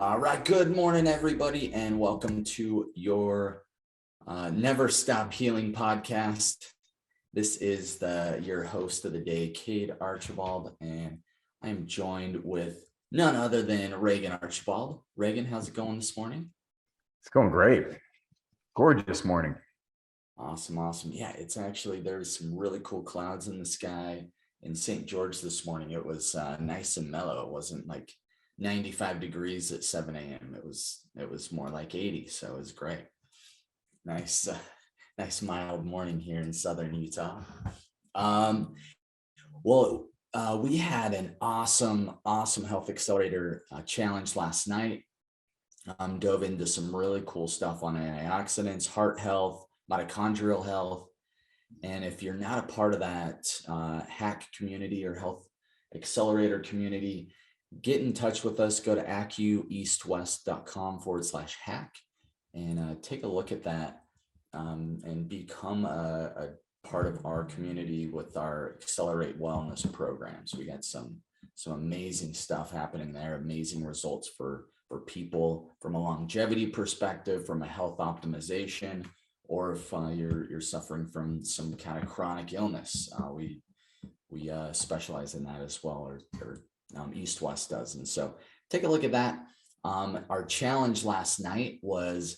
All right, good morning, everybody, and welcome to your Never Stop Healing podcast. This is your host of the day, Cade Archibald, and I am joined with none other than Regan Archibald. Regan, how's it going this morning? It's going great. Gorgeous morning. Awesome. Yeah, there's some really cool clouds in the sky in St. George this morning. It was nice and mellow. It wasn't like 95 degrees at 7 a.m. It was more like 80, so it was great. Nice mild morning here in southern Utah. We had an awesome Health Accelerator challenge last night. Dove into some really cool stuff on antioxidants, heart health, mitochondrial health. And if you're not a part of that hack community or Health Accelerator community, get in touch with us. Go to acueastwest.com/hack and take a look at that and become a part of our community with our Accelerate Wellness programs. We got some amazing stuff happening there, amazing results for people from a longevity perspective, from a health optimization, or if you're suffering from some kind of chronic illness. We specialize in that as well, or East West does. And so take a look at that. Our challenge last night was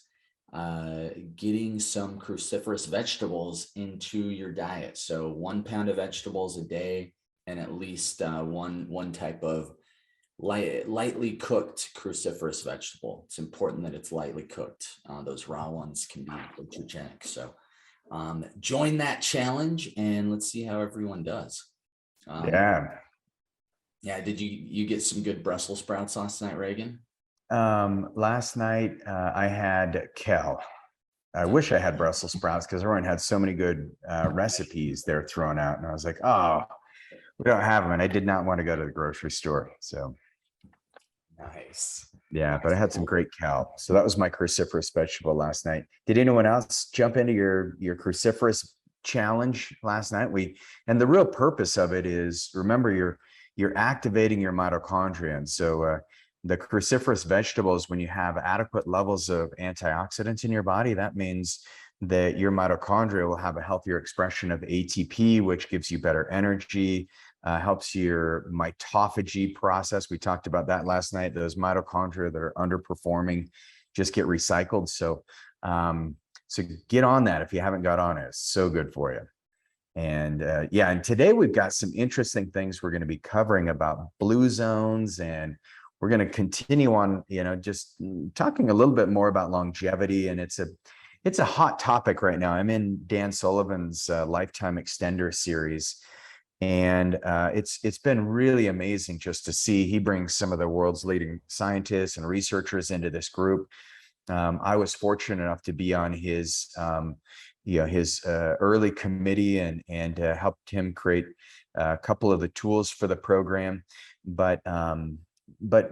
getting some cruciferous vegetables into your diet. So 1 pound of vegetables a day and at least one type of lightly cooked cruciferous vegetable. It's important that it's lightly cooked. Those raw ones can be allergenic. So join that challenge and let's see how everyone does. Yeah. Did you get some good Brussels sprouts last night, Reagan? Last night I had kale. I wish I had Brussels sprouts because everyone had so many good recipes they're throwing out. And I was like, oh, we don't have them. And I did not want to go to the grocery store. So nice. Yeah, but I had some great kale. So that was my cruciferous vegetable last night. Did anyone else jump into your cruciferous challenge last night? And the real purpose of it is, remember, you're activating your mitochondria. And so the cruciferous vegetables, when you have adequate levels of antioxidants in your body, that means that your mitochondria will have a healthier expression of ATP, which gives you better energy, helps your mitophagy process. We talked about that last night. Those mitochondria that are underperforming just get recycled. So get on that if you haven't got on it. It's so good for you. And and today we've got some interesting things we're going to be covering about blue zones, and we're going to continue on, just talking a little bit more about longevity. And it's a hot topic right now. I'm in Dan Sullivan's Lifetime Extender series. And it's been really amazing just to see. He brings some of the world's leading scientists and researchers into this group. I was fortunate enough to be on his early committee and helped him create a couple of the tools for the program. But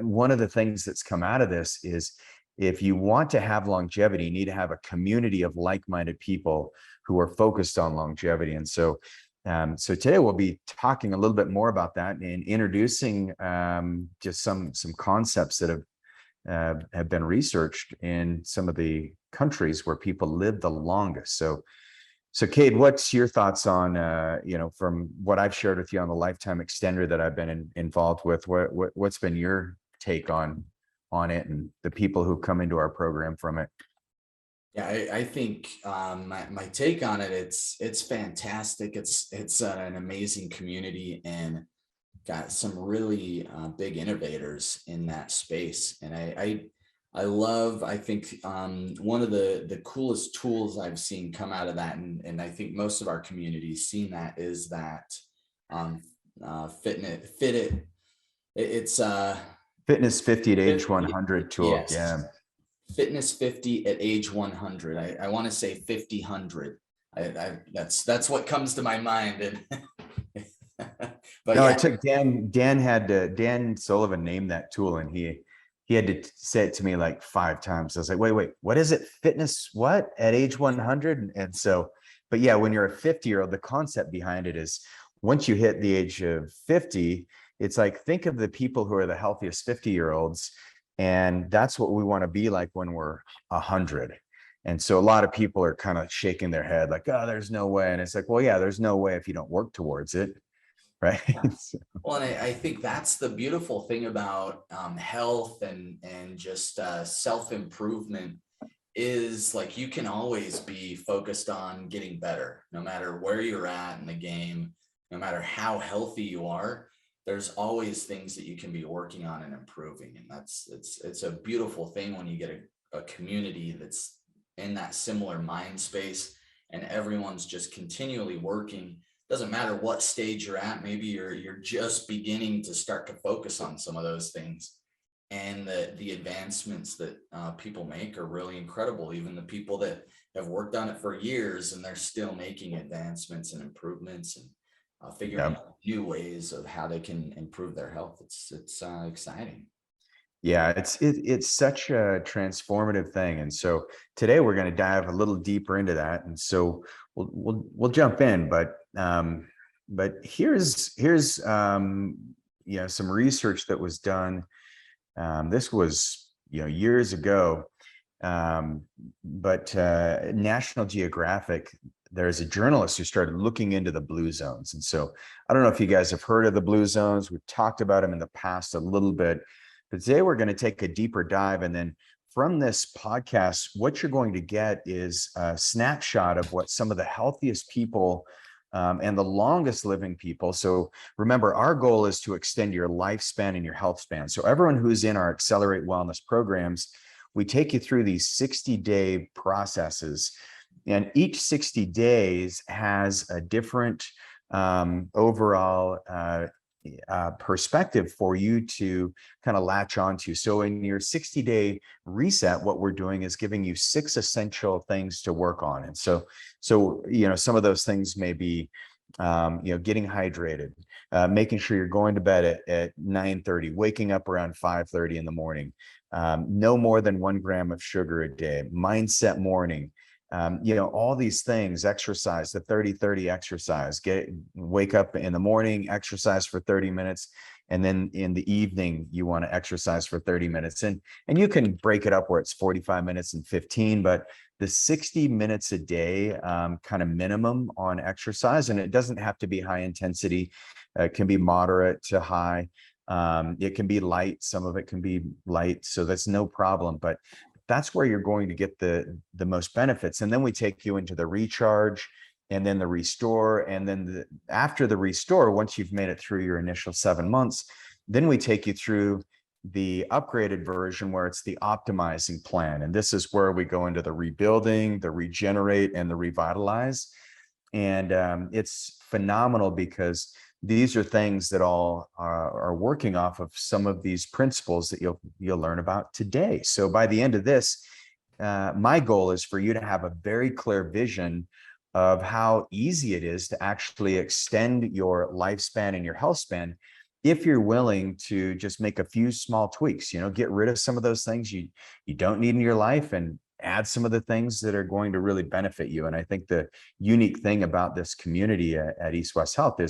one of the things that's come out of this is, if you want to have longevity, you need to have a community of like-minded people who are focused on longevity. And so today we'll be talking a little bit more about that and introducing just some concepts that have been researched in some of the countries where people live the longest. So Cade, what's your thoughts on from what I've shared with you on the Lifetime Extender that I've been involved with? What's been your take on it and the people who come into our program from it? Yeah, I think my take on it, it's fantastic. It's an amazing community and got some really big innovators in that space. And I think one of the coolest tools I've seen come out of that, and I think most of our community's seen that, is that Fitness 50 at age 100 tool. Yes. Yeah. Fitness 50 at age 100. I want to say 50-100. That's what comes to my mind. But no, yeah. It took Dan Sullivan named that tool, and he had to say it to me like 5 times. I was like, wait, what is it? Fitness what at age 100? And so, but yeah, when you're a 50-year-old, the concept behind it is, once you hit the age of 50, it's like, think of the people who are the healthiest 50-year-olds, And that's what we want to be like when we're 100. And so a lot of people are kind of shaking their head like, oh, there's no way. And it's like, well, yeah, there's no way if you don't work towards it. Right. So, Well, and I think that's the beautiful thing about health and just self-improvement is like you can always be focused on getting better, no matter where you're at in the game, no matter how healthy you are. There's always things that you can be working on and improving, and it's a beautiful thing when you get a community that's in that similar mind space, and everyone's just continually working. Doesn't matter what stage you're at. Maybe you're just beginning to start to focus on some of those things, and the advancements that people make are really incredible. Even the people that have worked on it for years and they're still making advancements and improvements and figuring yeah. out new ways of how they can improve their health. It's exciting. Yeah, it's such a transformative thing. And so today we're going to dive a little deeper into that. And so we'll jump in, but here's some research that was done. This was years ago. But National Geographic, there's a journalist who started looking into the blue zones. And so I don't know if you guys have heard of the blue zones. We've talked about them in the past a little bit, but today we're going to take a deeper dive. And then from this podcast, what you're going to get is a snapshot of what some of the healthiest people and the longest living people. So remember, our goal is to extend your lifespan and your health span. So everyone who's in our Accelerate Wellness programs, we take you through these 60-day processes, and each 60 days has a different overall perspective for you to kind of latch onto. So in your 60-day reset, what we're doing is giving you 6 essential things to work on. And so some of those things may be getting hydrated, making sure you're going to bed at 9:30, waking up around 5:30 in the morning, no more than 1 gram of sugar a day, mindset morning, all these things, exercise, the 30-30 exercise, wake up in the morning, exercise for 30 minutes. And then in the evening, you want to exercise for 30 minutes. And you can break it up where it's 45 minutes and 15, but the 60 minutes a day kind of minimum on exercise. And it doesn't have to be high intensity. It can be moderate to high. It can be light. Some of it can be light. So that's no problem. But that's where you're going to get the most benefits. And then we take you into the recharge and then the restore. And then after the restore, once you've made it through your initial 7 months, then we take you through the upgraded version where it's the optimizing plan. And this is where we go into the rebuilding, the regenerate, and the revitalize. And it's phenomenal because these are things that all are working off of some of these principles that you'll learn about today. So by the end of this, my goal is for you to have a very clear vision of how easy it is to actually extend your lifespan and your health span if you're willing to just make a few small tweaks. Get rid of some of those things you don't need in your life and add some of the things that are going to really benefit you. And I think the unique thing about this community at East West Health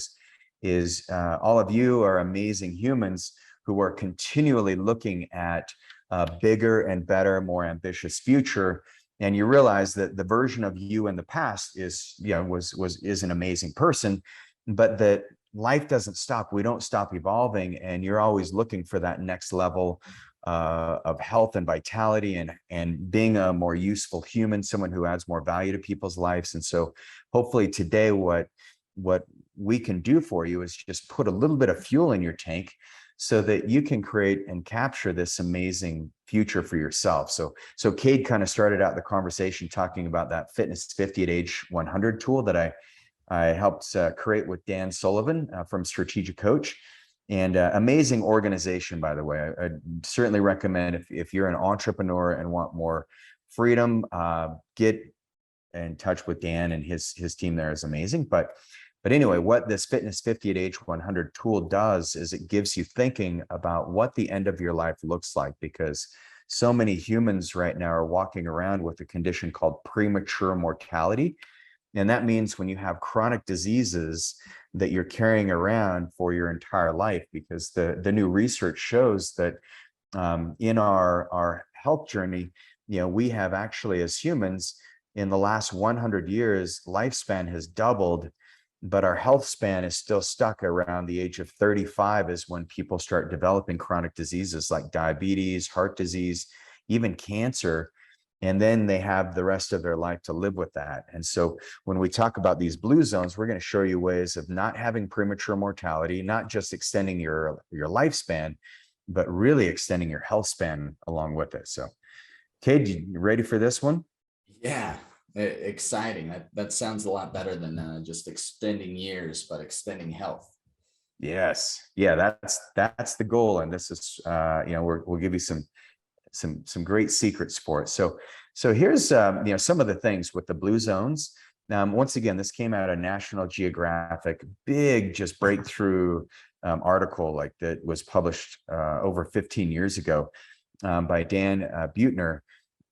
is all of you are amazing humans who are continually looking at a bigger and better, more ambitious future. And you realize that the version of you in the past is an amazing person, but that life doesn't stop. We don't stop evolving, and you're always looking for that next level of health and vitality and being a more useful human, someone who adds more value to people's lives. And so hopefully today, what we can do for you is just put a little bit of fuel in your tank so that you can create and capture this amazing future for yourself. So Cade kind of started out the conversation talking about that Fitness 50 at age 100 tool that I helped create with Dan Sullivan from Strategic Coach. And amazing organization, by the way. I certainly recommend if you're an entrepreneur and want more freedom, get in touch with Dan, and his team there is amazing. But anyway, what this Fitness 50 at age 100 tool does is it gives you thinking about what the end of your life looks like, because so many humans right now are walking around with a condition called premature mortality. And that means when you have chronic diseases that you're carrying around for your entire life, because the new research shows that in our health journey, we have actually, as humans, in the last 100 years, lifespan has doubled, but our health span is still stuck around the age of 35 is when people start developing chronic diseases like diabetes, heart disease, even cancer. And then they have the rest of their life to live with that. And so when we talk about these blue zones, we're going to show you ways of not having premature mortality, not just extending your lifespan, but really extending your health span along with it. So, Cade, you ready for this one? Yeah, exciting. That sounds a lot better than just extending years, but extending health. Yes. Yeah, that's the goal. And this is we'll give you some great secrets for it. So here's some of the things with the blue zones. Once again, this came out of National Geographic, big just breakthrough article like that was published over 15 years ago by Dan Buettner.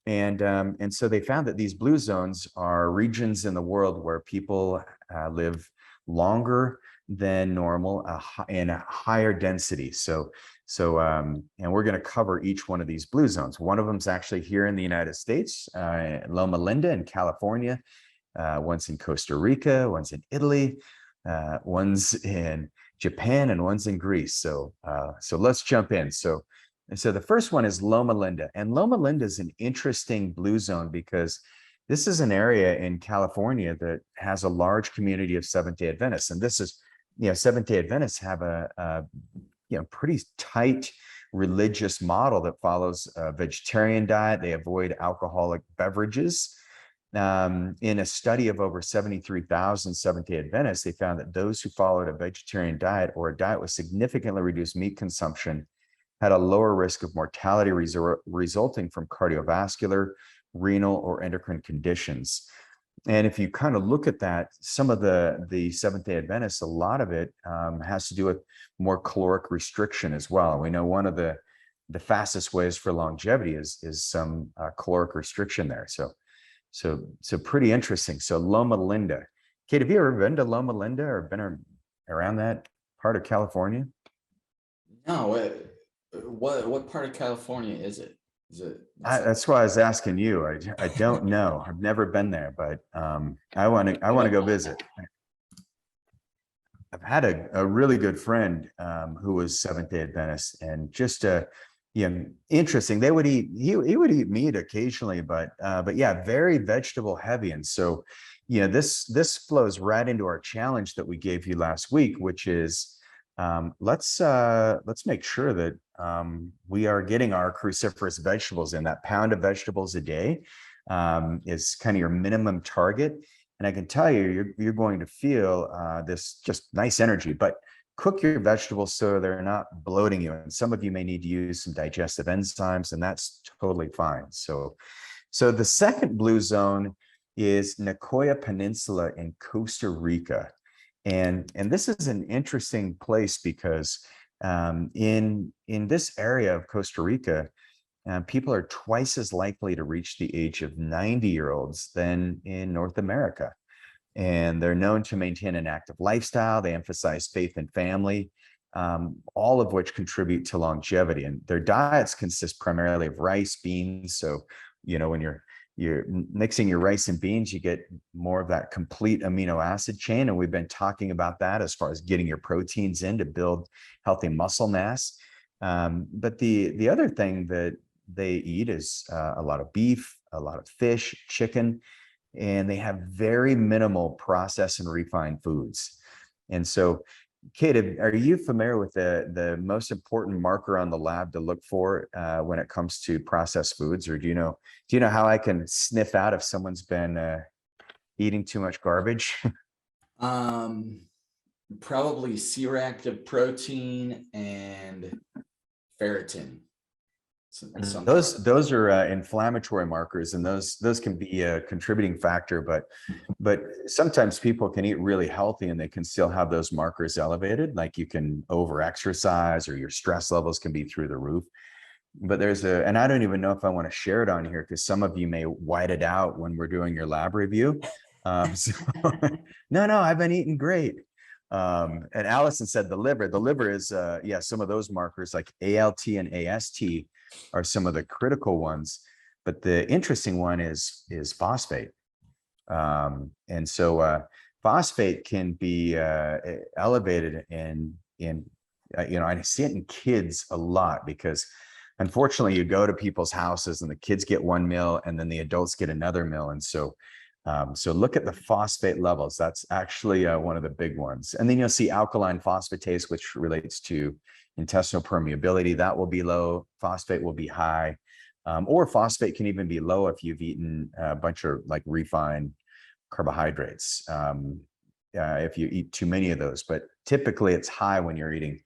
And so they found that these blue zones are regions in the world where people live longer than normal in a higher density. And we're going to cover each one of these blue zones. One of them is actually here in the United States, Loma Linda in California. One's in Costa Rica, one's in Italy, one's in Japan, and one's in Greece. So let's jump in. So the first one is Loma Linda. And Loma Linda is an interesting blue zone because this is an area in California that has a large community of Seventh-day Adventists. And this is, Seventh-day Adventists have a pretty tight religious model that follows a vegetarian diet. They avoid alcoholic beverages. In a study of over 73,000 Seventh-day Adventists, they found that those who followed a vegetarian diet or a diet with significantly reduced meat consumption had a lower risk of mortality resulting from cardiovascular, renal, or endocrine conditions. And if you kind of look at that, some of the Seventh-day Adventists, a lot of it has to do with more caloric restriction as well. We know one of the fastest ways for longevity is some caloric restriction there. So pretty interesting. So Loma Linda. Kate, have you ever been to Loma Linda or been around that part of California? No, what part of California is it? That's why I was asking you. I don't know. I've never been there, but I want to go visit. I've had a really good friend who was Seventh-day Adventist, and just interesting. He would eat meat occasionally, but yeah, very vegetable heavy. And so this flows right into our challenge that we gave you last week, which is let's make sure that we are getting our cruciferous vegetables in. That pound of vegetables a day is kind of your minimum target. And I can tell you, you're going to feel this just nice energy, but cook your vegetables so they're not bloating you. And some of you may need to use some digestive enzymes, and that's totally fine. So the second blue zone is Nicoya Peninsula in Costa Rica. And this is an interesting place because in this area of Costa Rica, people are twice as likely to reach the age of 90-year-olds than in North America. And they're known to maintain an active lifestyle. They emphasize faith and family, all of which contribute to longevity. And their diets consist primarily of rice, beans. So, when you're mixing your rice and beans, you get more of that complete amino acid chain. And we've been talking about that as far as getting your proteins in to build healthy muscle mass. But the other thing that they eat is a lot of beef, a lot of fish, chicken, and they have very minimal processed and refined foods. And so, Kate, are you familiar with the most important marker on the lab to look for when it comes to processed foods, or do you know how I can sniff out if someone's been eating too much garbage? Probably C-reactive protein and ferritin. Those are inflammatory markers, and those can be a contributing factor, but sometimes people can eat really healthy and they can still have those markers elevated, like you can over exercise or your stress levels can be through the roof. But and I don't even know if I want to share it on here because some of you may white it out when we're doing your lab review. No, I've been eating great. And Allison said the liver. The liver is, yeah, some of those markers like ALT and AST are some of the critical ones. But the interesting one is phosphate. And so phosphate can be elevated in I see it in kids a lot because unfortunately you go to people's houses and the kids get one meal and then the adults get another meal. And so so look at the phosphate levels. That's actually one of the big ones. And then you'll see alkaline phosphatase, which relates to intestinal permeability. That will be low. Phosphate will be high. Or phosphate can even be low if you've eaten a bunch of like refined carbohydrates, if you eat too many of those. But typically it's high when you're eating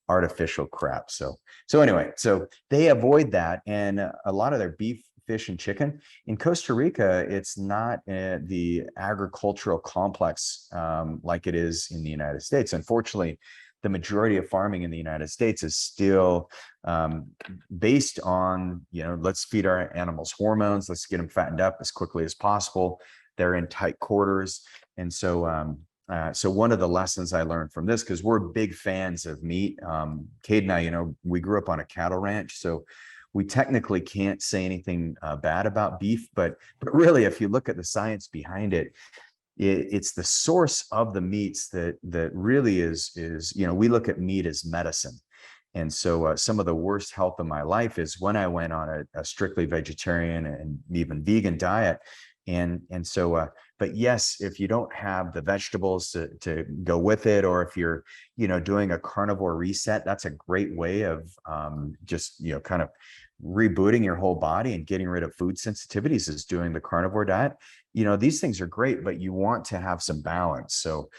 artificial crap. So anyway, so they avoid that. And a lot of their beef, fish, and chicken in Costa Rica, it's not the agricultural complex like it is in the United States. Unfortunately, the majority of farming in the United States is still based on, let's feed our animals hormones, let's get them fattened up as quickly as possible. They're in tight quarters. And so so one of the lessons I learned from this, because we're big fans of meat, Cade and I, we grew up on a cattle ranch, so we technically can't say anything bad about beef, but really, if you look at the science behind it, it's the source of the meats that really is we look at meat as medicine. And so some of the worst health of my life is when I went on a strictly vegetarian and even vegan diet. And so, but yes, if you don't have the vegetables to go with it, or if you're, doing a carnivore reset, that's a great way of just, kind of rebooting your whole body and getting rid of food sensitivities is doing the carnivore diet. These things are great, but you want to have some balance. So,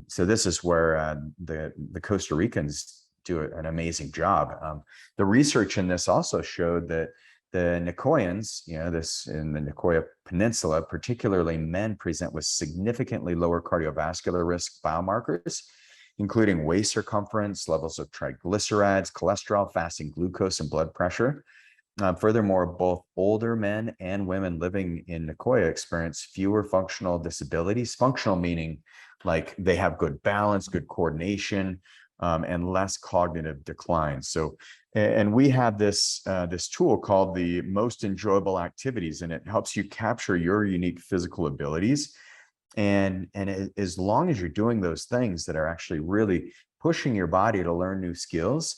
so this is where the Costa Ricans do an amazing job. The research in this also showed that the Nicoyans, this in the Nicoya Peninsula, particularly men, present with significantly lower cardiovascular risk biomarkers, including waist circumference, levels of triglycerides, cholesterol, fasting glucose, and blood pressure. Furthermore, both older men and women living in Nicoya experience fewer functional disabilities, functional meaning like they have good balance, good coordination, and less cognitive decline. So, and we have this this tool called the most enjoyable activities, and it helps you capture your unique physical abilities. And as long as you're doing those things that are actually really pushing your body to learn new skills,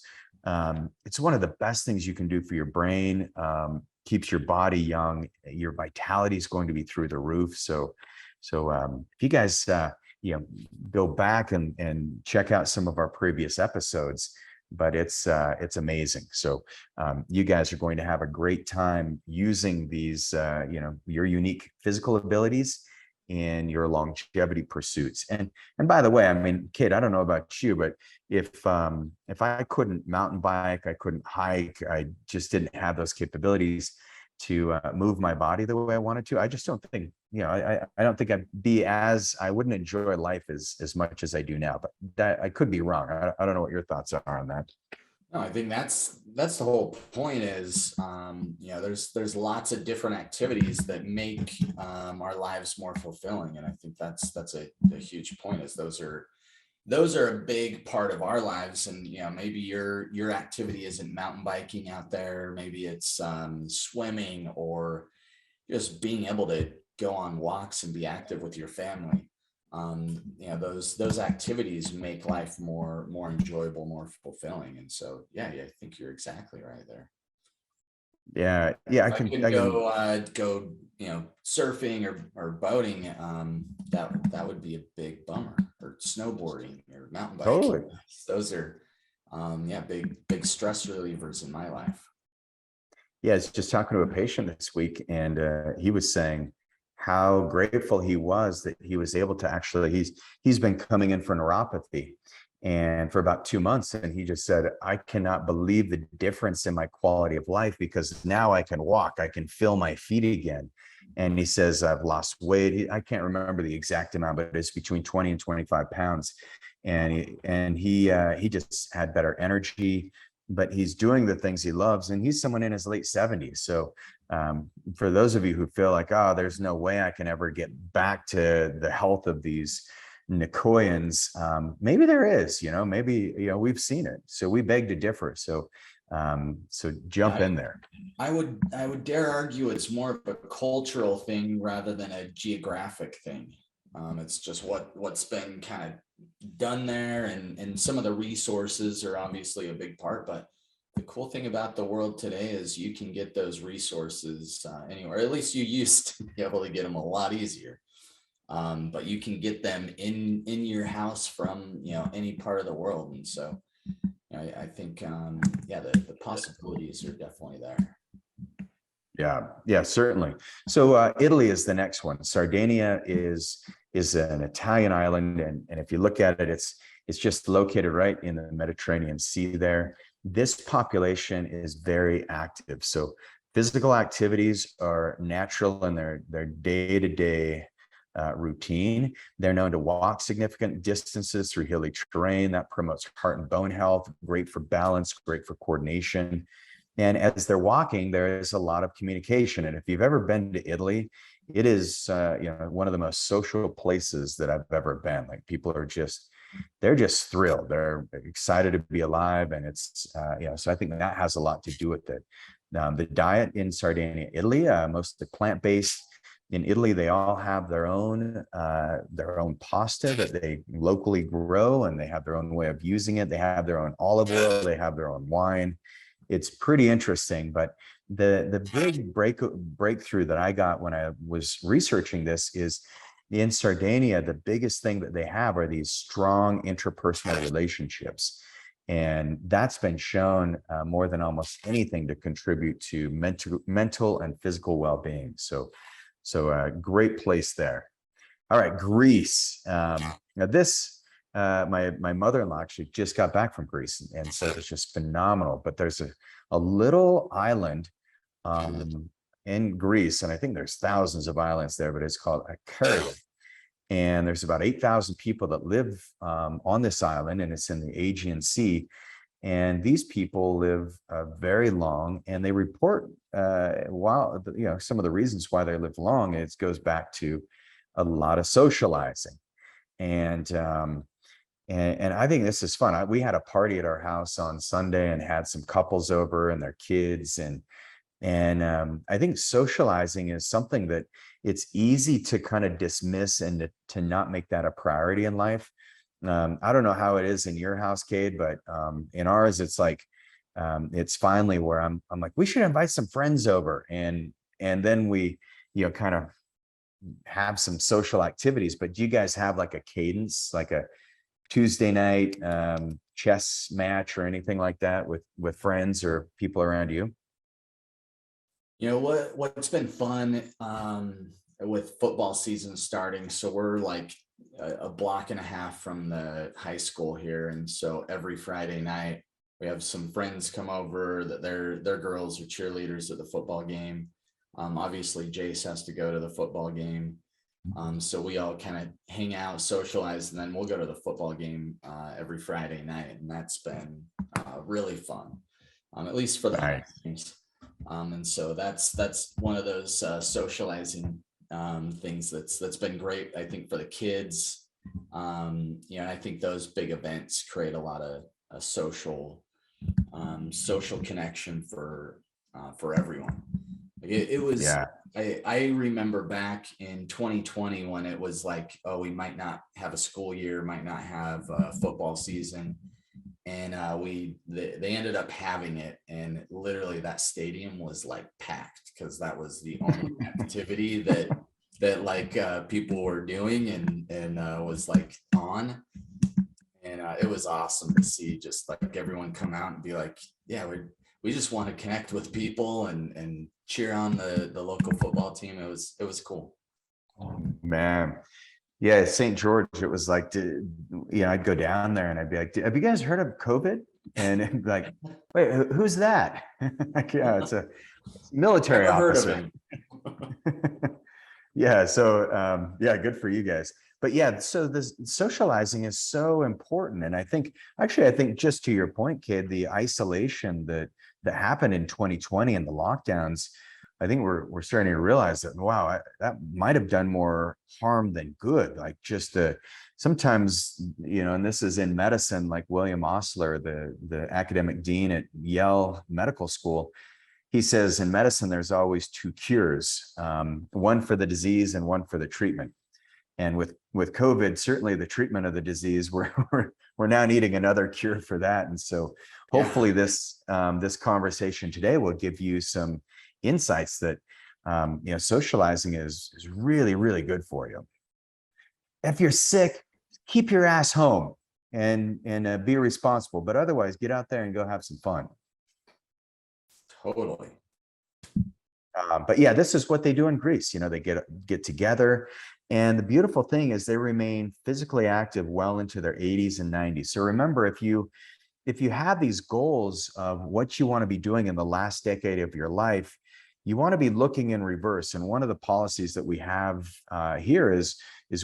it's one of the best things you can do for your brain. Keeps your body young. Your vitality is going to be through the roof. So if you guys go back and check out some of our previous episodes, but it's amazing. So you guys are going to have a great time using these your unique physical abilities in your longevity pursuits. And by the way, I mean, Cade, I don't know about you, but if I couldn't mountain bike, I couldn't hike, I just didn't have those capabilities to move my body the way I wanted to, I just don't think, I don't think I wouldn't enjoy life as much as I do now, but that I could be wrong. I don't know what your thoughts are on that. No, I think that's the whole point is, there's lots of different activities that make our lives more fulfilling. And I think that's a huge point, is those are a big part of our lives. And, maybe your activity isn't mountain biking out there. Maybe it's swimming, or just being able to go on walks and be active with your family. Those activities make life more enjoyable, more fulfilling. And so, yeah, I think you're exactly right there. Yeah, If I could go, surfing or boating, that would be a big bummer. Or snowboarding or mountain biking. totally. Those are, big stress relievers in my life. Yeah, I was just talking to a patient this week, and he was saying how grateful he was that he was able to actually, he's been coming in for neuropathy and for about 2 months, and he just said, I cannot believe the difference in my quality of life, because now I can walk, I can feel my feet again. And he says, I've lost weight. I can't remember the exact amount, but it's between 20 and 25 pounds. And he just had better energy, but he's doing the things he loves, and he's someone in his late 70s. So for those of you who feel like, oh, there's no way I can ever get back to the health of these Nicoyans. Maybe there is, maybe, we've seen it. So we beg to differ. So jump in there. I would dare argue it's more of a cultural thing rather than a geographic thing. It's just what's been kind of done there, and some of the resources are obviously a big part. But the cool thing about the world today is you can get those resources anywhere. At least you used to be able to get them a lot easier. But you can get them in your house from any part of the world, and so I think the possibilities are definitely there. Yeah, certainly. So Italy is the next one. Sardinia is an Italian island, and if you look at it, it's just located right in the Mediterranean Sea there. This population is very active. So physical activities are natural in their day-to-day routine. They're known to walk significant distances through hilly terrain that promotes heart and bone health, great for balance, great for coordination. And as they're walking, there is a lot of communication. And if you've ever been to Italy, it is one of the most social places that I've ever been. Like, people are they're just thrilled. They're excited to be alive. And it's, so I think that has a lot to do with it. The diet in Sardinia, Italy, mostly plant-based. In Italy, they all have their own pasta that they locally grow, and they have their own way of using it. They have their own olive oil. They have their own wine. It's pretty interesting. But the big breakthrough that I got when I was researching this is, in Sardinia, the biggest thing that they have are these strong interpersonal relationships. And that's been shown more than almost anything to contribute to mental and physical well-being. So a great place there. All right, Greece. Now this, my mother-in-law actually just got back from Greece, and so it's just phenomenal. But there's a little island in Greece, and I think there's thousands of islands there, but it's called Cade. And there's about 8,000 people that live on this island, and it's in the Aegean Sea. And these people live very long, and they report some of the reasons why they live long. It goes back to a lot of socializing, and I think this is fun. We had a party at our house on Sunday and had some couples over and their kids, and I think socializing is something that it's easy to kind of dismiss and to not make that a priority in life. I don't know how it is in your house, Cade, but in ours, it's like it's finally where I'm like, we should invite some friends over, and then we kind of have some social activities. But do you guys have like a cadence, like a Tuesday night chess match or anything like that with friends or people around you? What's been fun with football season starting. So we're like a block and a half from the high school here, and so every Friday night we have some friends come over that their girls are cheerleaders at the football game. Obviously Jace has to go to the football game, so we all kind of hang out, socialize, and then we'll go to the football game every Friday night, and that's been really fun, at least for the home games. And so that's one of those socializing things that's been great, I think, for the kids. I think those big events create a lot of a social connection for everyone. It was, Yeah. I remember back in 2020 when it was like, oh, we might not have a school year, might not have a football season. And they ended up having it, and literally that stadium was like packed because that was the only activity that like people were doing and was like on. And it was awesome to see just like everyone come out and be like, yeah, we just want to connect with people and cheer on the local football team. It was cool. Man. Yeah, St. George, it was like, I'd go down there and I'd be like, have you guys heard of COVID? And it'd be like, wait, who's that? Like, yeah, it's a military Never heard of officer. him. Yeah, so good for you guys. But yeah, so this socializing is so important. And I think just to your point, kid, the isolation that happened in 2020 and the lockdowns, I think we're starting to realize that, wow, that might have done more harm than good. Like just the sometimes, and this is in medicine, like William Osler, the academic dean at Yale Medical School, he says in medicine, there's always two cures, one for the disease and one for the treatment. And with COVID, certainly the treatment of the disease, we're now needing another cure for that. And so hopefully Yeah. this conversation today will give you some insights that socializing is really, really good for you. If you're sick, keep your ass home and be responsible, but otherwise get out there and go have some fun. Totally. But yeah, this is what they do in Greece. They get together, and the beautiful thing is they remain physically active well into their 80s and 90s. So remember, if you have these goals of what you want to be doing in the last decade of your life, you want to be looking in reverse. And one of the policies that we have here is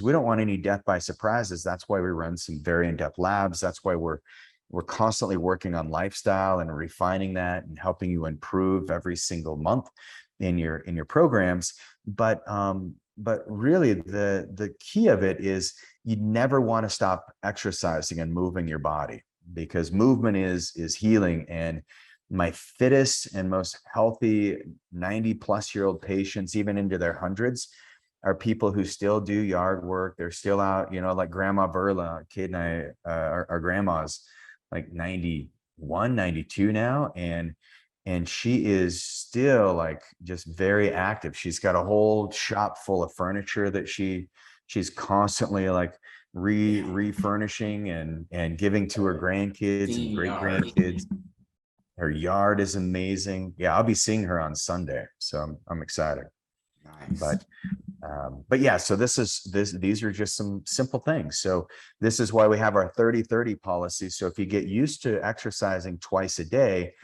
we don't want any death by surprises. That's why we run some very in-depth labs. That's why we're constantly working on lifestyle and refining that and helping you improve every single month in your programs. But really the key of it is you never want to stop exercising and moving your body, because movement is healing. And my fittest and most healthy 90-plus-year-old patients, even into their hundreds, are people who still do yard work. They're still out, like Grandma Verla, Cade and I, our grandma's like 91, 92 now. And she is still like just very active. She's got a whole shop full of furniture that she's constantly like refurnishing and giving to her grandkids and great grandkids. Her yard is amazing. Yeah, I'll be seeing her on Sunday, so I'm excited. Nice. But yeah, so these are just some simple things. So this is why we have our 30-30 policy. So if you get used to exercising twice a day,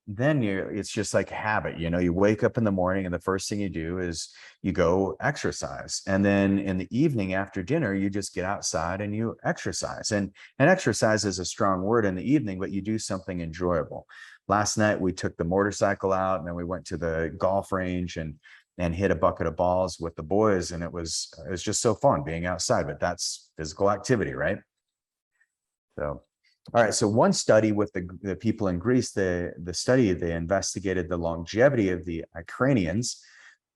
then it's just like habit. You wake up in the morning and the first thing you do is you go exercise. And then in the evening after dinner, you just get outside and you exercise. And exercise is a strong word in the evening, but you do something enjoyable. Last night, we took the motorcycle out and then we went to the golf range and hit a bucket of balls with the boys. And it was just so fun being outside, but that's physical activity, right? So, all right. So one study with the people in Greece, the study, they investigated the longevity of the Ukrainians.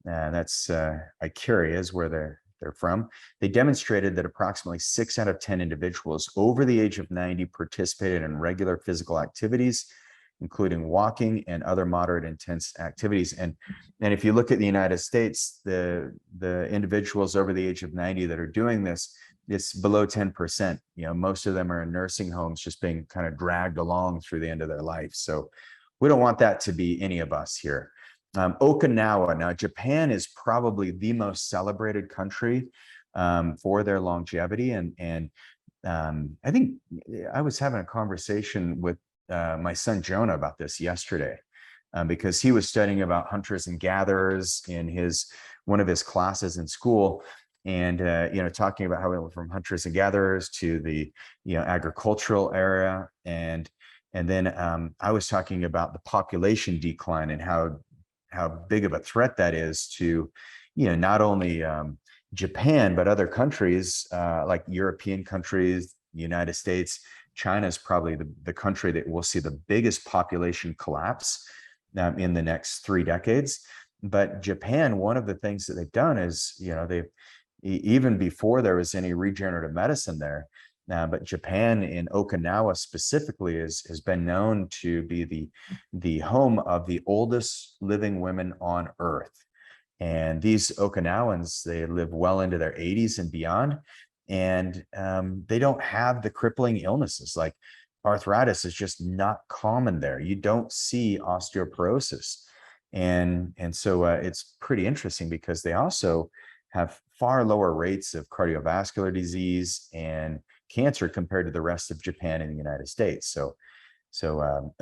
That's Icaria is where they're from. They demonstrated that approximately 6 out of 10 individuals over the age of 90 participated in regular physical activities, including walking and other moderate intense activities. And if you look at the United States, the individuals over the age of 90 that are doing this, it's below 10%. Most of them are in nursing homes, just being kind of dragged along through the end of their life. So we don't want that to be any of us here. Okinawa. Now, Japan is probably the most celebrated country for their longevity. And I think I was having a conversation with my son Jonah about this yesterday, because he was studying about hunters and gatherers in one of his classes in school. And, talking about how we went from hunters and gatherers to the, agricultural era. And then I was talking about the population decline and how big of a threat that is to, not only Japan, but other countries like European countries, the United States. China is probably the country that will see the biggest population collapse in the next 3 decades. But Japan, one of the things that they've done is, they've, even before there was any regenerative medicine there, but Japan in Okinawa specifically has been known to be the home of the oldest living women on Earth. And these Okinawans, they live well into their 80s and beyond. And they don't have the crippling illnesses. Like arthritis is just not common there. You don't see osteoporosis. And so it's pretty interesting because they also have far lower rates of cardiovascular disease and cancer compared to the rest of Japan and the United States. So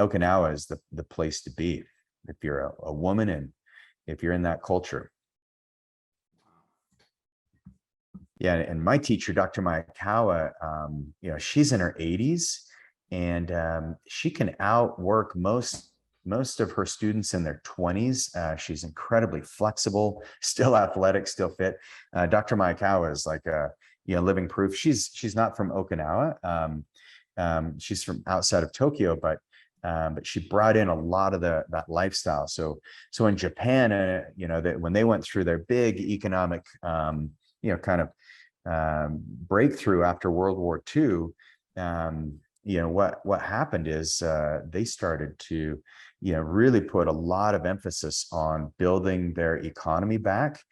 Okinawa is the place to be if you're a woman and if you're in that culture. Yeah, and my teacher, Dr. Mayakawa, she's in her 80s, and she can outwork most of her students in their 20s. She's incredibly flexible, still athletic, still fit. Dr. Mayakawa is like living proof. She's not from Okinawa. She's from outside of Tokyo, but she brought in a lot of that lifestyle. So in Japan, that when they went through their big economic, kind of breakthrough after World War II, what happened is they started to, really put a lot of emphasis on building their economy back.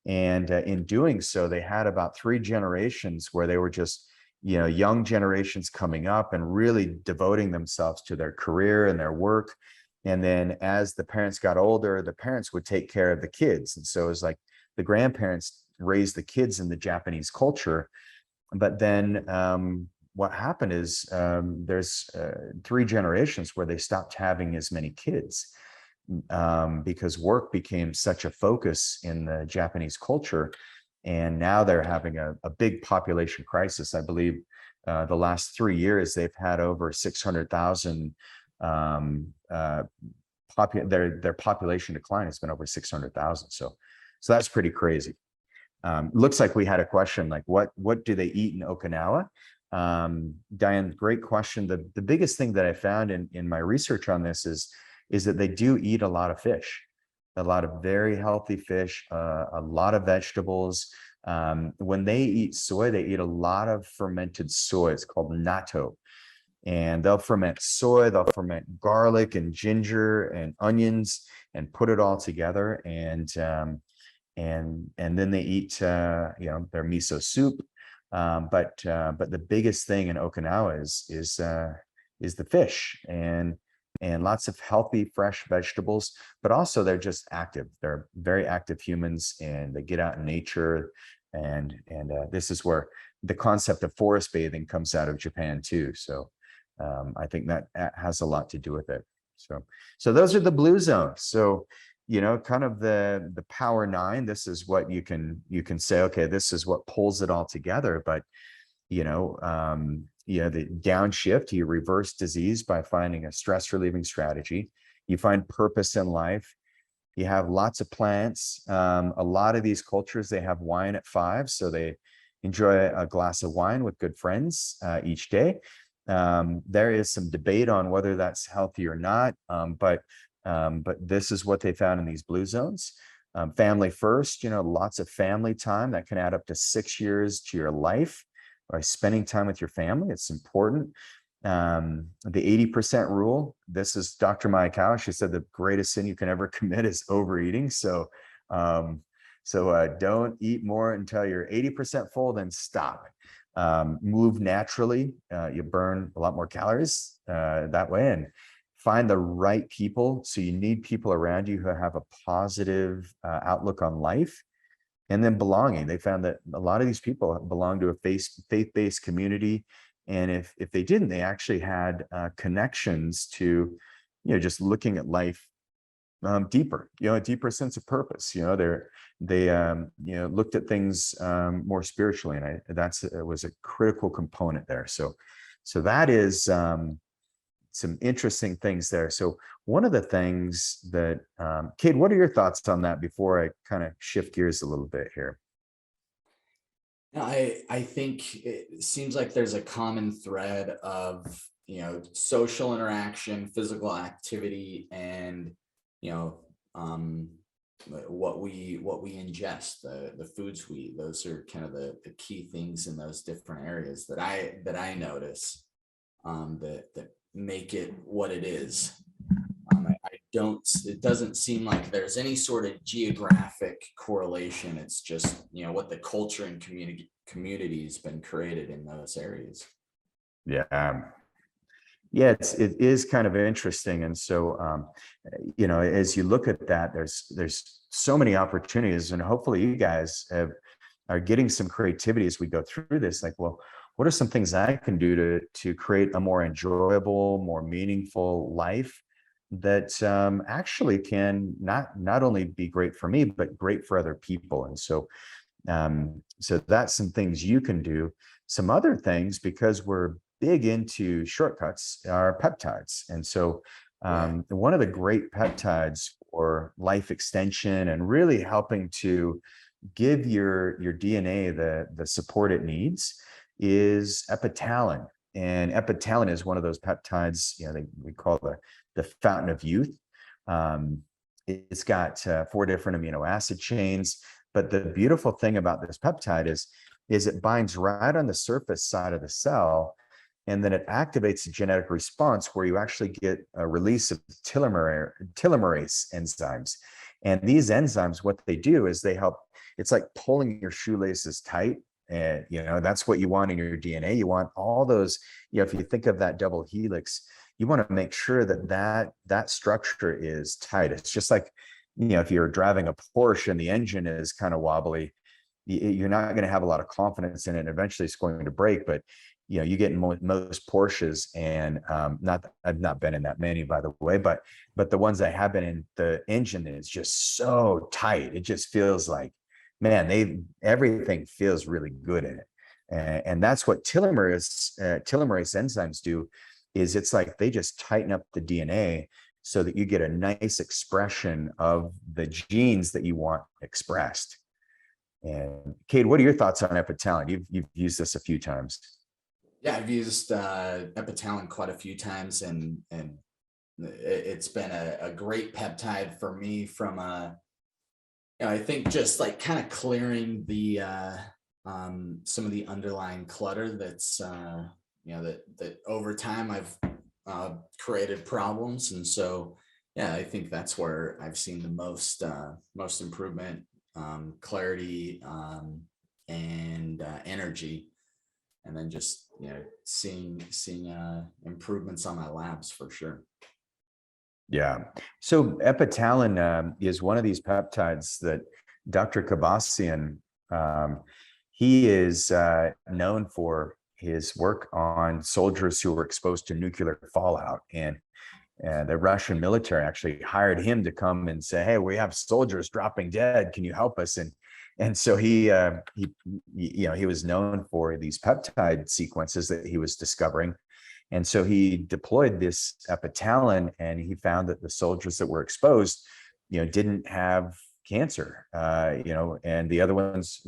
And in doing so, they had about 3 generations where they were just, young generations coming up and really devoting themselves to their career and their work. And then as the parents got older, the parents would take care of the kids. And so it was like the grandparents raised the kids in the Japanese culture. But then what happened is there's 3 generations where they stopped having as many kids because work became such a focus in the Japanese culture. And now they're having a big population crisis. I believe the last 3 years, they've had over 600,000 their population decline has been over 600,000. So that's pretty crazy. Looks like we had a question like, what do they eat in Okinawa? Diane, great question. The biggest thing that I found in my research on this is that they do eat a lot of fish, a lot of very healthy fish, a lot of vegetables. When they eat soy, they eat a lot of fermented soy. It's called natto. And they'll ferment soy, they'll ferment garlic and ginger and onions and put it all together. And then they eat their miso soup. But the biggest thing in Okinawa is the fish and lots of healthy, fresh vegetables, but also they're just active. They're very active humans and they get out in nature. And this is where the concept of forest bathing comes out of Japan too. So I think that has a lot to do with it. So those are the blue zones. So, kind of the power 9, this is what you can say, okay, this is what pulls it all together. But, the downshift, you reverse disease by finding a stress relieving strategy. You find purpose in life. You have lots of plants. A lot of these cultures, they have wine at 5. So they enjoy a glass of wine with good friends each day. There is some debate on whether that's healthy or not. But this is what they found in these blue zones. Family first, lots of family time that can add up to 6 years to your life by spending time with your family. It's important. The 80% rule, this is Dr. Maikawa. She said the greatest sin you can ever commit is overeating. So don't eat more until you're 80% full, then stop. Move naturally. You burn a lot more calories that way, and find the right people. So you need people around you who have a positive outlook on life. And then belonging. They found that a lot of these people belong to a faith-based community. And if they didn't, they actually had connections to, just looking at life deeper, a deeper sense of purpose. They looked at things more spiritually, and it was a critical component there. So that is some interesting things there. So one of the things that, Cade, what are your thoughts on that before I kind of shift gears a little bit here? I think it seems like there's a common thread of, social interaction, physical activity, and, what we ingest, the foods we eat. Those are kind of the key things in those different areas that I notice that make it what it is. It doesn't seem like there's any sort of geographic correlation. It's just, what the culture and community has been created in those areas. Yeah. Yeah, it is kind of interesting. And so, as you look at that, there's so many opportunities, and hopefully you guys are getting some creativity as we go through this. Like, well, what are some things I can do to create a more enjoyable, more meaningful life that actually can not only be great for me, but great for other people? And so that's some things you can do. Some other things, because we're big into shortcuts, are peptides. And so one of the great peptides for life extension and really helping to give your DNA the support it needs is epitalin. And epitalin is one of those peptides, we call the fountain of youth. It's got 4 different amino acid chains. But the beautiful thing about this peptide is it binds right on the surface side of the cell, and then it activates a genetic response where you actually get a release of telomerase enzymes. And these enzymes, what they do is they help, it's like pulling your shoelaces tight. And, that's what you want in your DNA. You want all those, if you think of that double helix, you want to make sure that structure is tight. It's just like, if you're driving a Porsche and the engine is kind of wobbly, you're not going to have a lot of confidence in it. And eventually it's going to break. But you get in most Porsches, and I've not been in that many, by the way, but the ones I have been in, the engine is just so tight. It just feels like, man, everything feels really good in it. And that's what telomerase enzymes do, is it's like they just tighten up the DNA so that you get a nice expression of the genes that you want expressed. And Cade, what are your thoughts on epitalin? You've used this a few times. Yeah, I've used epitalin quite a few times, and it's been a great peptide for me from I think just like kind of clearing the some of the underlying clutter that's that over time I've created problems. And so yeah, I think that's where I've seen the most improvement, clarity, and energy. And then just seeing improvements on my labs for sure. Yeah. So epitalin is one of these peptides that Dr. Kavassian, he is known for his work on soldiers who were exposed to nuclear fallout. And the Russian military actually hired him to come and say, hey, we have soldiers dropping dead. Can you help us? And so he was known for these peptide sequences that he was discovering. And so he deployed this epitalin, and he found that the soldiers that were exposed, didn't have cancer, and the other ones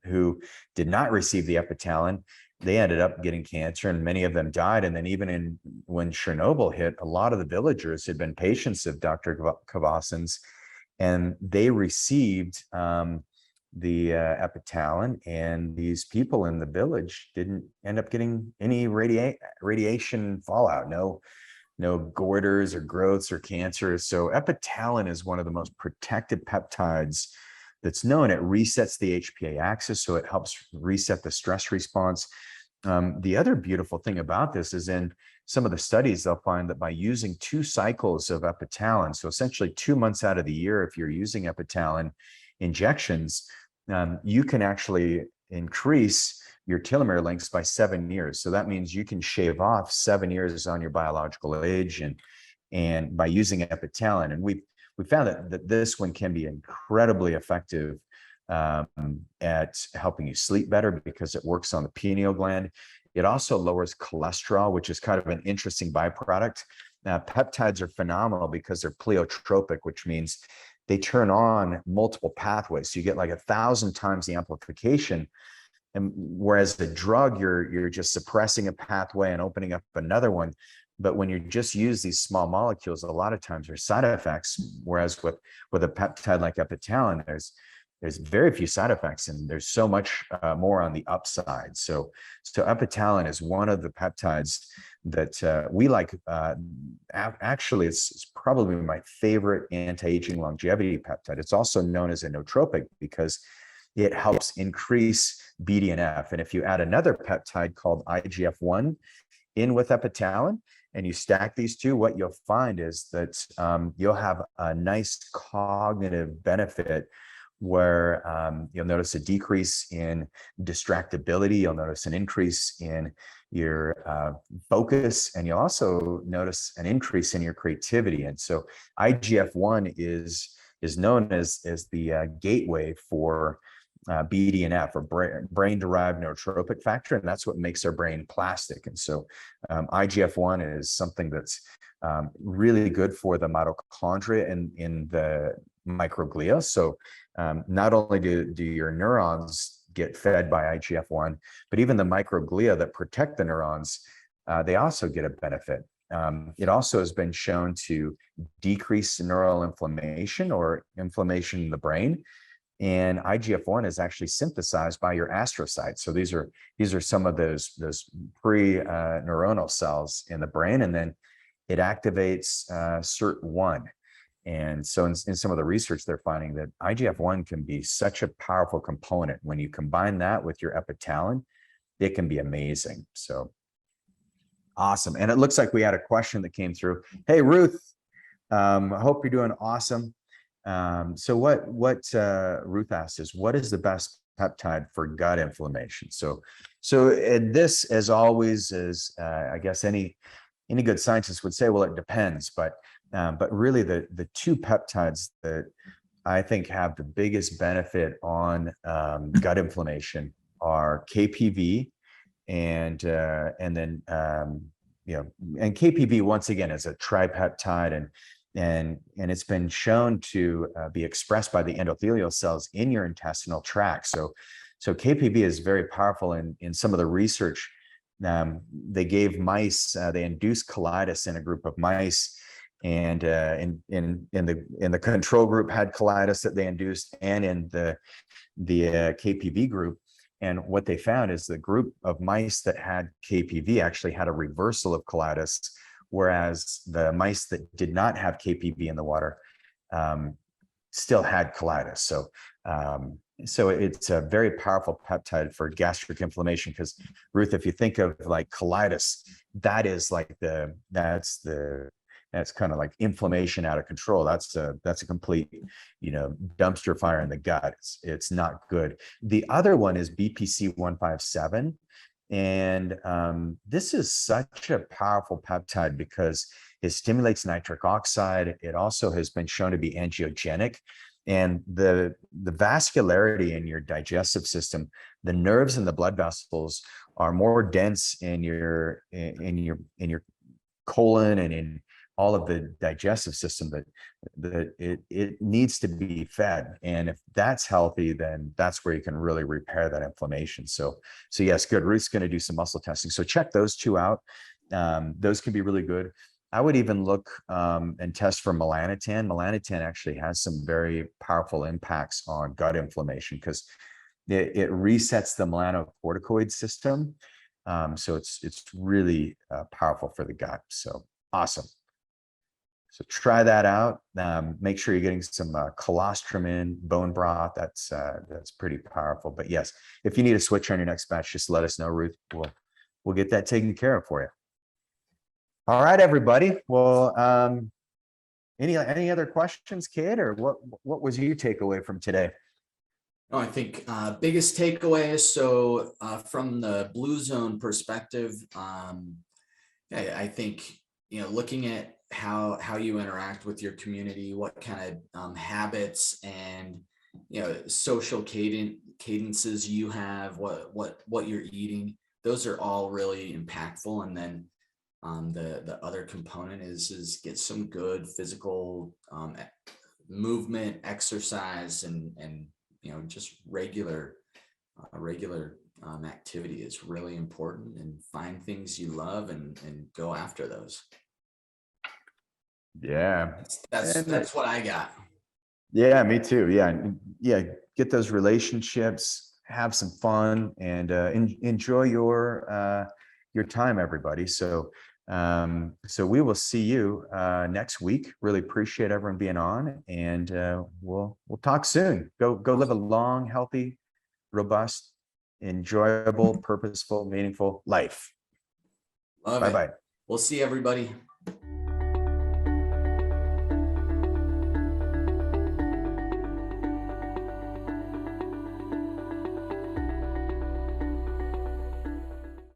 who did not receive the epitalin, they ended up getting cancer, and many of them died. And then even when Chernobyl hit, a lot of the villagers had been patients of Dr. Kavassian's, and they received the epitalin, and these people in the village didn't end up getting any radiation fallout, no goiters or growths or cancer. So epitalin is one of the most protected peptides that's known. It resets the HPA axis, so it helps reset the stress response. The other beautiful thing about this is, in some of the studies, they'll find that by using 2 cycles of epitalin, so essentially 2 months out of the year, if you're using epitalin injections, you can actually increase your telomere lengths by 7 years. So that means you can shave off 7 years on your biological age, and by using epitalin. And we found that this one can be incredibly effective at helping you sleep better, because it works on the pineal gland. It also lowers cholesterol, which is kind of an interesting byproduct. Peptides are phenomenal because they're pleiotropic, which means they turn on multiple pathways. So you get like 1,000 times the amplification. And whereas the drug, you're just suppressing a pathway and opening up another one. But when you just use these small molecules, a lot of times there's side effects. Whereas with a peptide like epitalin, there's very few side effects, and there's so much more on the upside. So epitalin is one of the peptides that we like. Actually, it's probably my favorite anti-aging longevity peptide. It's also known as a nootropic because it helps increase BDNF. And if you add another peptide called IGF-1 in with epitalin, and you stack these two, what you'll find is that you'll have a nice cognitive benefit, where you'll notice a decrease in distractibility, you'll notice an increase in your focus, and you'll also notice an increase in your creativity. And so IGF-1 is known as the gateway for BDNF, or brain-derived neurotrophic factor, and that's what makes our brain plastic. And so IGF-1 is something that's really good for the mitochondria in the microglia. So not only do your neurons get fed by IGF-1, but even the microglia that protect the neurons, they also get a benefit. It also has been shown to decrease neural inflammation or inflammation in the brain. And IGF-1 is actually synthesized by your astrocytes. So these are some of those pre-neuronal cells in the brain, and then it activates SIRT1. And so in some of the research, they're finding that IGF-1 can be such a powerful component. When you combine that with your epitalin, it can be amazing. So awesome. And it looks like we had a question that came through. Hey, Ruth, I hope you're doing awesome. So what Ruth asked is, what is the best peptide for gut inflammation? So this, as always, is I guess any good scientist would say, well, it depends, but really the two peptides that I think have the biggest benefit on gut inflammation are KPV and then and KPV, once again, is a tripeptide, and it's been shown to be expressed by the endothelial cells in your intestinal tract. So KPV is very powerful in some of the research. They gave mice, they induced colitis in a group of mice, and in the control group had colitis that they induced, and in the KPV group. And what they found is the group of mice that had KPV actually had a reversal of colitis, whereas the mice that did not have KPV in the water still had colitis. So it's a very powerful peptide for gastric inflammation, because Ruth, if you think of like colitis, that's kind of like inflammation out of control. That's a complete, dumpster fire in the gut. It's not good. The other one is BPC 157. And this is such a powerful peptide because it stimulates nitric oxide. It also has been shown to be angiogenic. And the vascularity in your digestive system, the nerves and the blood vessels are more dense in your colon and in all of the digestive system, that it needs to be fed. And if that's healthy, then that's where you can really repair that inflammation. So yes, good. Ruth's going to do some muscle testing. So check those two out. Those can be really good. I would even look and test for melanotan. Melanotan actually has some very powerful impacts on gut inflammation because it resets the melanocorticoid system. So it's really powerful for the gut. So awesome. So try that out. Make sure you're getting some colostrum in, bone broth. That's pretty powerful. But yes, if you need a switch on your next batch, just let us know, Ruth. We'll get that taken care of for you. All right, everybody. Well, any other questions, Cade, or what was your takeaway from today? No, I think biggest takeaway. So from the Blue Zone perspective, I think looking at how you interact with your community, what kind of habits and social cadences you have, what you're eating, those are all really impactful. And then the other component is get some good physical movement, exercise, and just regular activity is really important, and find things you love and go after those. Yeah, that's what I got. Yeah, me too. Yeah, get those relationships, have some fun, and enjoy your time, everybody. So we will see you next week. Really appreciate everyone being on, and we'll talk soon. Go live a long, healthy, robust, enjoyable, purposeful, meaningful life. Love it. Bye-bye. We'll see everybody.